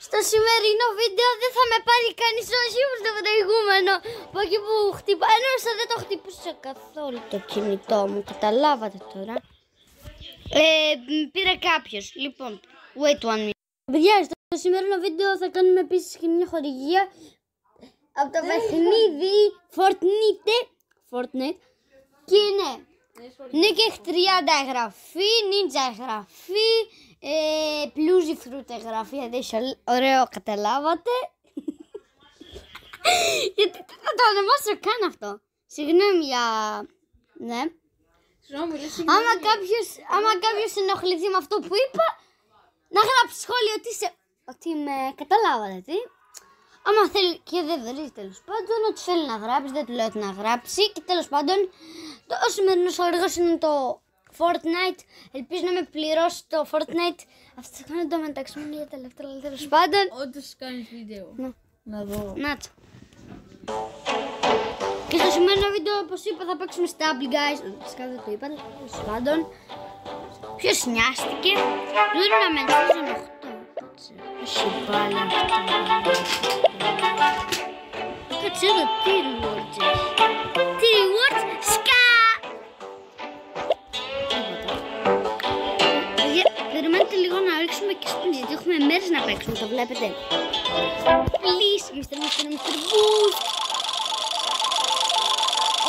Στο σημερινό βίντεο δεν θα με πάρει κανείς όχι όπως το προηγούμενο. Από εκεί που χτυπά, ενώ δεν το χτυπούσα καθόλου το κινητό μου. Καταλάβατε τώρα. Πήρε κάποιος. Λοιπόν, wait one minute. Παιδιά, στο σημερινό βίντεο θα κάνουμε επίσης και μια χορηγία από το παιχνίδι Fortnite. Και είναι Naked 30 εγγραφή, Ninja εγγραφή, Πλούζι Fruit εγγραφή, ωραίο, καταλάβατε. Γιατί δεν θα το ονομάσω καν αυτό. Συγγνώμη για... ναι. Άμα κάποιος ενοχληθεί με αυτό που είπα, να γράψει σχόλιο ότι με καταλάβατε τι. Άμα θέλει και δεν βρει τέλος πάντων, ό,τι θέλει να γράψει, δεν του λέω ότι να γράψει. Και τέλος πάντων, ο σημερινός χορηγός είναι το Fortnite. Ελπίζω να με πληρώσει το Fortnite. Αυτό θα κάνω το μεταξύ μου για τα λεφτά, τέλος πάντων. Όντως κάνεις βίντεο. Να δω. Να το. Και στο σημερινό βίντεο, όπως είπα, θα παίξουμε Stable Guys. Φυσικά δεν το είπα, τέλος πάντων. Ποιος νοιάστηκε. Δεν είναι να με εντυπωσιάζουν 8. Όχι πάλι αυτό. Κάτσε εδώ, τι rewards έχει. Τι rewards, σκά! Περιμένετε λίγο να ρίξουμε και σπίτι, γιατί έχουμε μέρες να παίξουμε, το βλέπετε. Please, Mr. Boost.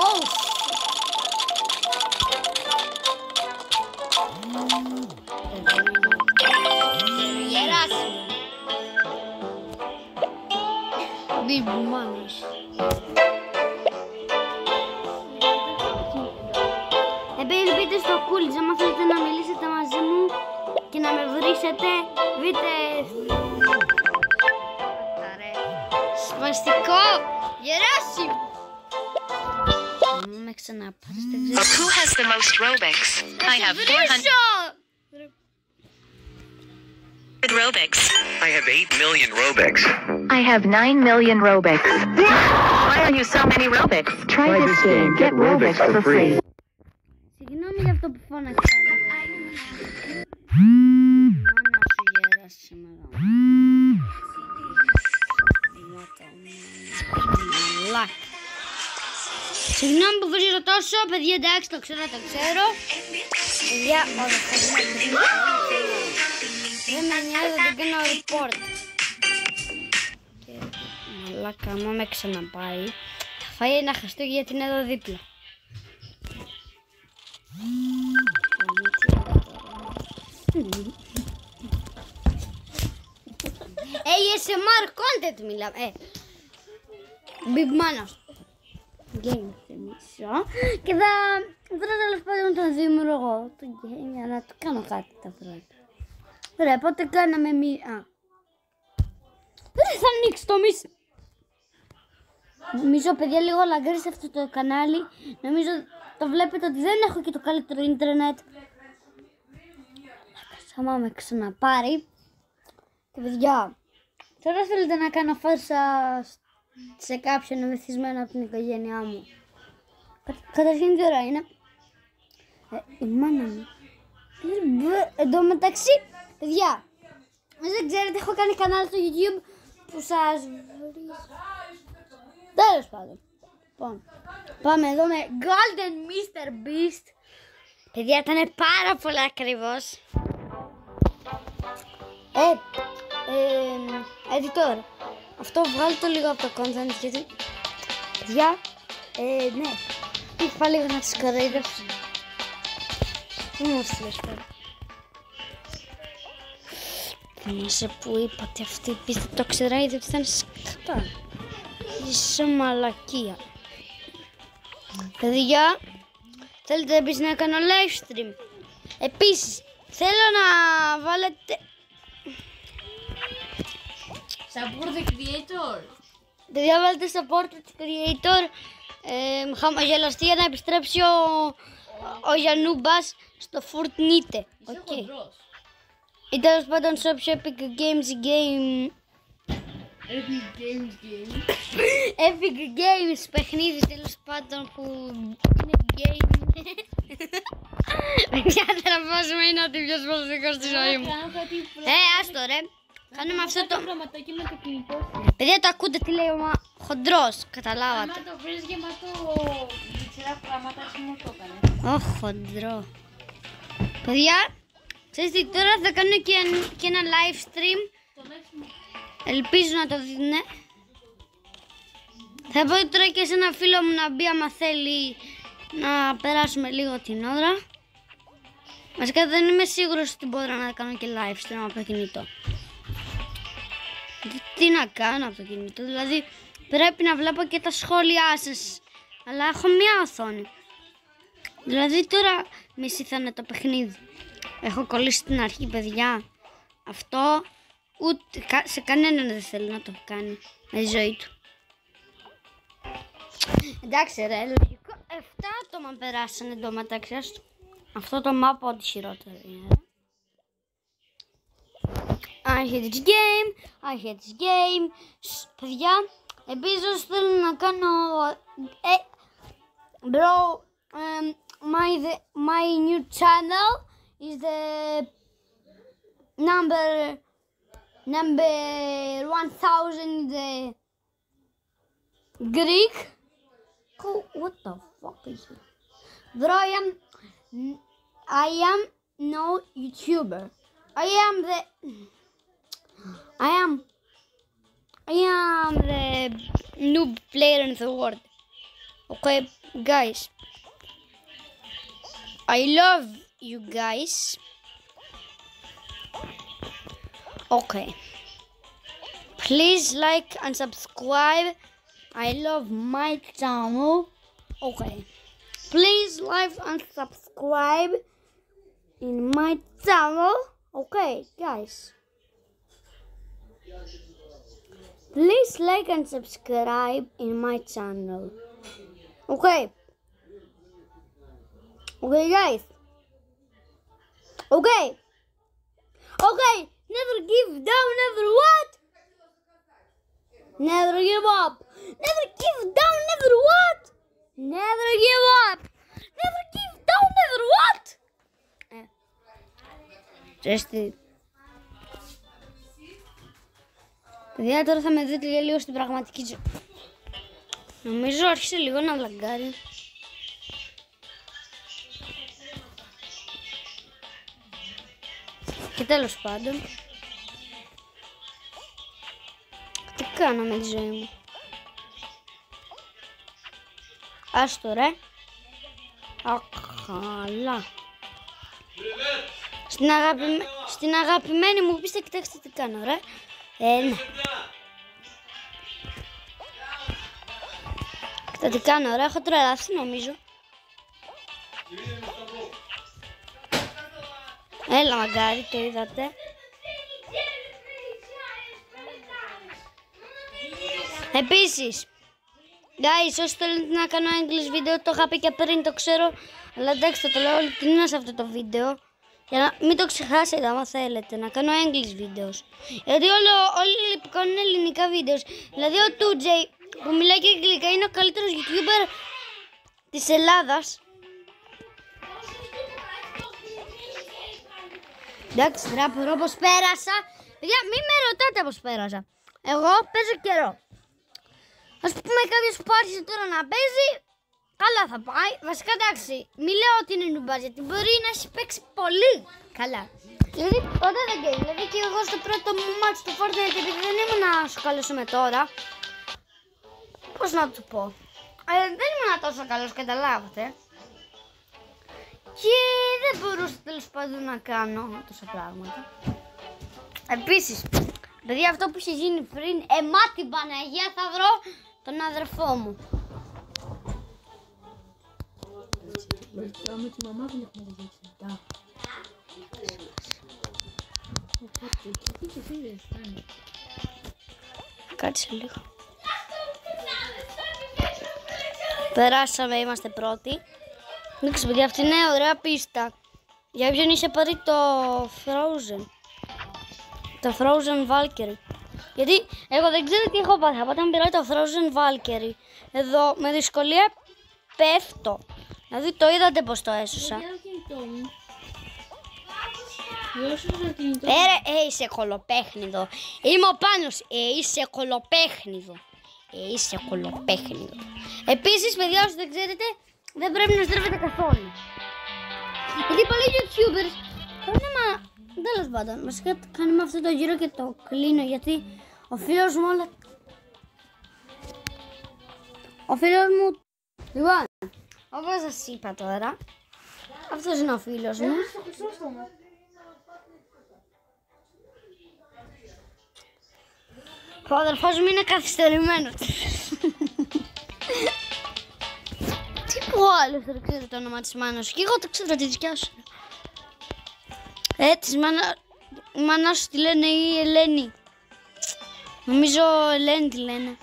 Oh! Μάνος. Επίσης μπείτε στο Coolidge, άμα θέλετε να μιλήσετε μαζί μου και να με βρίσετε, μπείτε. Σπαστικό, Γεράσιμο. Με ξαναπάρεις, δεν ξέρω. Who has the most Robux? I have 400 Robux. I have 8 million Robux. I have 9 million Robux. Why are you so many Robux? Try this game. Get Robux for free. Συγγνώμη για αυτό που φώναξα. Μάνα σου γεράς σήμερα. Μαλάκα. Συγγνώμη που βρίζω τόσο, παιδιά, εντάξει, το ξέρω. Παιδιά, όλα δεν με νοιάζει, δεν κάνω report. Και μαλάκα, άμα με ξαναπάει, θα φάει ένα χαστούκι γιατί είναι εδώ δίπλα. ASMR content μιλάμε. Big Manos. Game θυμίσω. Και θα τέλος πάντων τον δημιουργώ το game για να του κάνω κάτι τα πρώτα. Ωραία, οπότε κάναμε δεν θα ανοίξει το μισό. Νομίζω, παιδιά, λίγο λαγκάρι σε αυτό το κανάλι. Νομίζω το βλέπετε ότι δεν έχω και το καλύτερο ίντερνετ. Άμα με ξαναπάρει. Και παιδιά, τώρα θέλετε να κάνω φάρσα σε κάποιον μεθυσμένο από την οικογένειά μου. Καταρχήν τι ώρα είναι. Η μάνα μου. Εν τω μεταξύ, παιδιά, δεν ξέρετε, έχω κάνει κανάλι στο YouTube που σας βρίζω. Τέλος πάντων. Λοιπόν, πάμε εδώ με Golden Mr. Beast. Παιδιά, ήταν πάρα πολύ ακριβώς. Editor, αυτό βγάλει το λίγο από το content, γιατί, παιδιά, ναι, είπα λίγο να τις κοροϊδεύσω. Δεν μου στείλες πέρα. Θυμάσαι που είπα ότι αυτή η πίστη το ξεράει ότι θα είναι σκατά. Είσαι μαλακία. Παιδιά, θέλετε επίσης να κάνω live stream. Επίσης, θέλω να βάλετε... Support the creator. Παιδιά, βάλετε support the creator. Χαμογελαστή για να επιστρέψει ο Γιαννούμπας στο Fortnite. Είσαι χοντρός. Ή τέλος πάντων στο όποιο Epic Games Game. Epic Games παιχνίδι, τέλος πάντων, που είναι game. Ποια τραβάσουμε είναι ότι πιο σπαστικό στη ζωή μου. Άστο ρε. Κάνουμε αυτό το... Γραμματάκι με το κινητό. Παιδιά, το ακούτε τι λέει ο χοντρός, καταλάβατε. Άμα το βρεις γεμάτο ξερά πράγματα, εσύ μου το έκανες. Ω, χοντρό. Παιδιά, ξέρεις τι, τώρα θα κάνω και ένα live stream. Το λέξιμο. Ελπίζω να το δείτε. Θα πω τώρα και σε ένα φίλο μου να μπει άμα θέλει να περάσουμε λίγο την ώρα. Βασικά δεν είμαι σίγουρος ότι μπορώ να κάνω και live stream από το κινητό. Τι να κάνω από το κινητό, δηλαδή πρέπει να βλέπω και τα σχόλιά σας. Αλλά έχω μία οθόνη. Δηλαδή τώρα μισή θα είναι το παιχνίδι. Έχω κολλήσει στην αρχή, παιδιά. Αυτό ούτε σε κανέναν δεν θέλει να το κάνει με τη ζωή του. Εντάξει ρε, λογικό. 7 άτομα περάσανε εντωμεταξύ. Αυτό το map ό,τι χειρότερο είναι. I hate this game, I hate this game. Παιδιά, επίσης θέλω να κάνω... Bro, my new channel is the number 1000 the Greek. Oh, what the fuck is it? Bro, I am no YouTuber. I am the noob player in the world. Okay, guys. I love you guys. Okay. Please like and subscribe. I love my channel. Okay. Please like and subscribe in my channel. Okay, guys. Please like and subscribe in my channel. Okay. Okay, guys. Okay. Okay. Never give down, never what? Never give up. Never give down, never what? Never give up. Never give down, never what? Just παιδιά, τώρα θα με δείτε για λίγο στην πραγματική ζωή. Νομίζω άρχισε λίγο να λαγκάρει. Και τέλος πάντων, τι κάνω με τη ζωή μου. Άστο ρε. Καλά. Στην αγαπημένη μου πίστα, κοιτάξτε τι κάνω ρε. Ναι. Κοιτάξτε τι κάνω ρε, έχω τρελαθεί νομίζω. Έλα μαγκάρι, το είδατε. Επίσης, guys, όσοι θέλετε να κάνω English βίντεο, το είχα πει και πριν, το ξέρω. Αλλά εντάξει, θα το λέω όλη την ώρα σε αυτό το βίντεο. Για να μην το ξεχάσετε άμα θέλετε, να κάνω English videos. Γιατί όλοι κάνουν ελληνικά videos. Δηλαδή ο 2J που μιλάει και αγγλικά είναι ο καλύτερος YouTuber της Ελλάδας. Εντάξει, τραπουρώ πως πέρασα. Παιδιά, μην με ρωτάτε πως πέρασα. Εγώ παίζω καιρό. Ας πούμε κάποιος που άρχισε τώρα να παίζει, καλά θα πάει. Βασικά εντάξει, μη λέω ότι είναι νουμπάζ, γιατί μπορεί να έχει παίξει πολύ καλά. Δηλαδή ποτέ δεν γκέι. Δηλαδή και εγώ στο πρώτο μου μάτς του Fortnite, επειδή δεν ήμουν να σου καλέσουμε τώρα. Πώς να του πω. Δεν ήμουν τόσο καλός, καταλάβατε. Και δεν μπορούσα τέλος πάντων να κάνω τόσα πράγματα. Επίσης, παιδιά, αυτό που είχε γίνει πριν, εμά την Παναγία θα βρω τον αδερφό μου. Με τη μαμά δεν έχουμε δείξει. Κάτσε λίγο. Περάσαμε, είμαστε πρώτοι. Εντάξει παιδιά, αυτή είναι ωραία πίστα. Για ποιον είχε πάρει το Frozen. Το Frozen Valkyrie. Γιατί εγώ δεν ξέρω τι έχω πάθει. Από όταν πήρα το Frozen Valkyrie, εδώ με δυσκολία πέφτω. Δηλαδή το είδατε πως το έσωσα. Δώσε το κινητό. Είσαι κολοπέχνιδο. Είμαι ο Πάνος. Είσαι κολοπέχνιδο. Είσαι κολοπέχνιδο. Επίσης, παιδιά, όσοι δεν ξέρετε, δεν πρέπει να στρέφετε καθόλου. Γιατί πολλοί YouTubers κάνουμε, τέλος πάντων, μας κάνουμε αυτό το γύρο και το κλείνω γιατί ο φίλος μου όλα... Ο φίλος μου... Λοιπόν, όπως σας είπα τώρα, αυτός είναι ο φίλος μου. Ο αδερφός μου είναι καθυστερημένος. Τι πω άλλο, δεν ξέρω το όνομα της μάνας. Και εγώ το ξέρω τη δικιά σου. Της μάνας σου τη λένε η Ελένη. Νομίζω Ελένη τη λένε.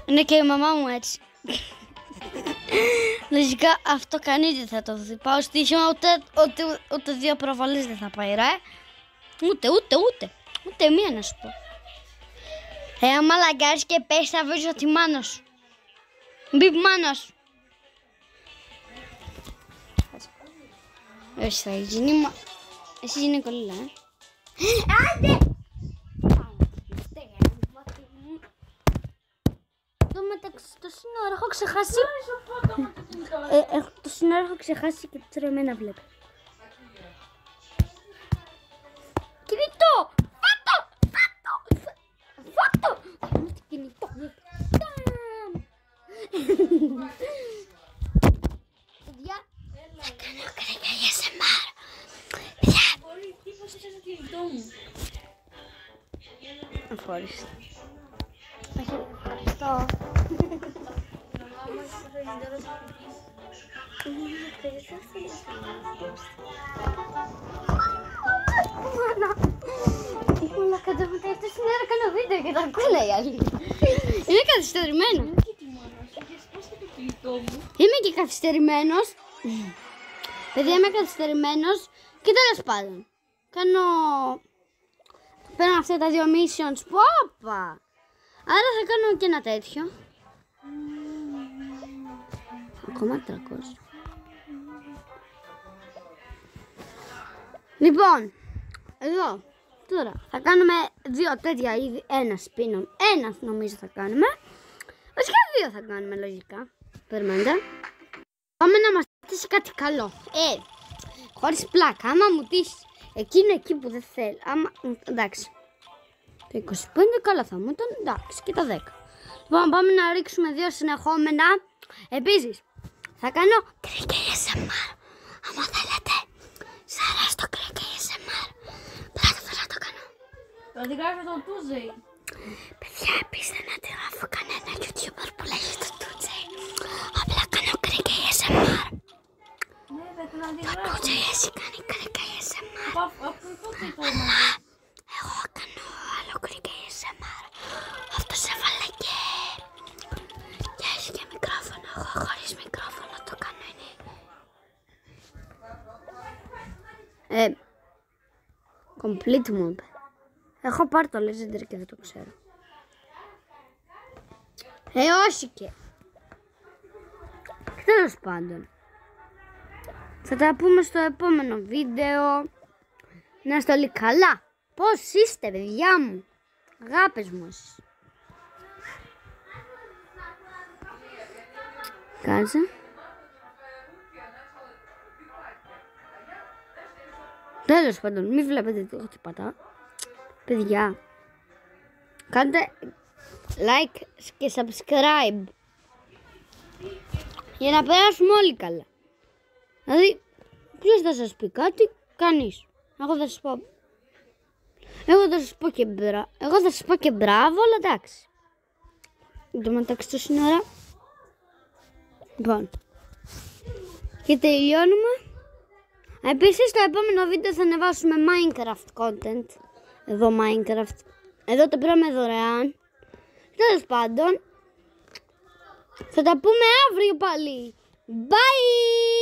Είναι και η μαμά μου έτσι. Λογικά αυτό κανείς δεν θα το δει. Πάω στοίχημα ούτε δύο προβολές δεν θα πάει ρε. Ούτε μία να σου πω. Άμα λαγκάρεις και πες θα βρεις τη μάνα σου. Μπιπ μάνα σου. Όχι θα γίνει εσύ είναι κολλήλα Άντε! Το μεταξύ το σύνορα έχω ξεχάσει. Το σύνορα έχω ξεχάσει και τώρα εμένα βλέπω. Κινητό! Φάτο! Κινητό! Παιδιά, θα κάνω κρέκα για ASMR. Παιδιά! Τι είπα στο κινητό μου. Αφόριστα. Ευχαριστώ. Όλα κατά μετά αυτό σήμερα κάνω βίντεο και τα ακούνε οι άλλοι. Είμαι καθυστερημένος. Είμαι και καθυστερημένος. Παιδιά είμαι καθυστερημένος και τέλος πάντων. Παίρνω αυτά τα δύο missions. Πόπα! Άρα θα κάνω και ένα τέτοιο. Ακόμα 300. Λοιπόν, εδώ τώρα θα κάνουμε δύο τέτοια είδη. Ένα σπίνον, ένα νομίζω θα κάνουμε. Βασικά δύο θα κάνουμε λογικά. Περιμένετε. Πάμε να μας τύσει κάτι καλό. Χωρίς πλάκα. Άμα μου τύσει εκείνο εκεί που δεν θέλω. Εντάξει. Το 25 καλά θα μου ήταν. Εντάξει και το 10. Λοιπόν πάμε να ρίξουμε δύο συνεχόμενα. Επίσης θα κάνω κρέκα ASMR. Άμα θέλετε. Σ' αρέσει το κρέκα ASMR. Πρώτη φορά το κάνω. Το αντιγράφει το Tuesday. Παιδιά επίσης δεν αντιγράφω κανένα YouTuber που λέγεται το Tuesday. Απλά κάνω κρέκα ASMR. Ναι, δεν την Το αντιγράφει. Tuesday εσύ κάνει κρέκα ASMR. Από το Tuesday. Εγώ κάνω άλλο κρέκα ASMR. Αυτός έβαλε και έχει και μικρόφωνο. Εγώ χωρίς μικρόφωνο το κάνω είναι. Complete μου είπε. Έχω πάρει το Legendary και δεν το ξέρω. Όχι και. Τέλος πάντων. Θα τα πούμε στο επόμενο βίντεο. Να είστε όλοι καλά. Πώς είστε παιδιά μου. Αγάπες μου εσείς. Κάτσε. Τέλος πάντων, μην βλέπετε τι πατάω. Παιδιά, κάντε like και subscribe για να περάσουμε όλοι καλά. Δηλαδή, ποιος θα σας πει κάτι, κανείς. Εγώ θα σας πω. Εγώ θα σας πω και μπράβο, αλλά εντάξει. Εν τω μεταξύ το σύνορα. Λοιπόν. Και τελειώνουμε. Επίσης στο επόμενο βίντεο θα ανεβάσουμε Minecraft content. Εδώ Minecraft. Εδώ το πήραμε δωρεάν. Τέλος πάντων. Θα τα πούμε αύριο πάλι. Bye!